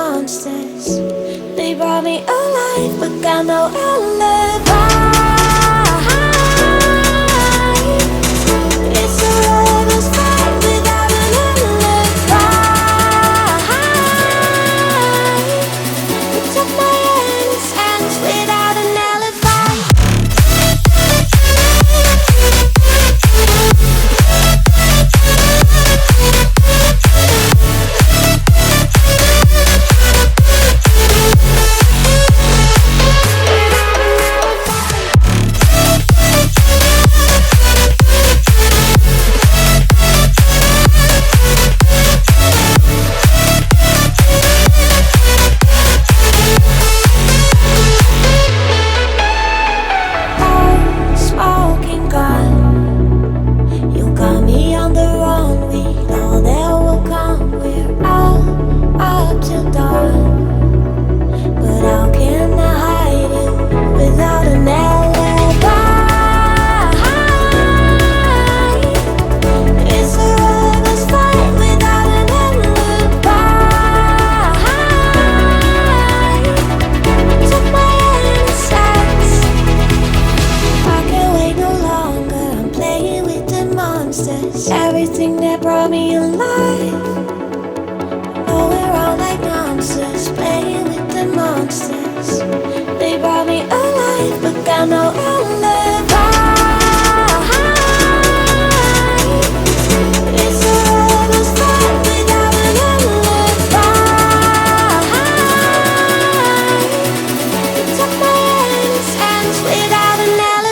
monsters. They brought me alive, but got no alibi. It's a lover's fight without an alibi. You took my innocence without an alibi. Everything that brought me alive. Oh, we're all like monsters, playing with the monsters. They brought me alive, but got no alibi. It's a lover's fight without an alibi. You took my innocence without an alibi.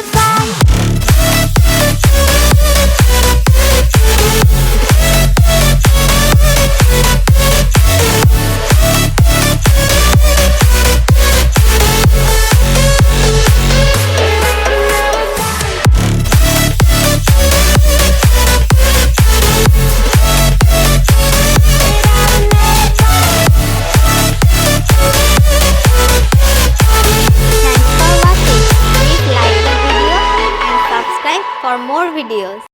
For more videos.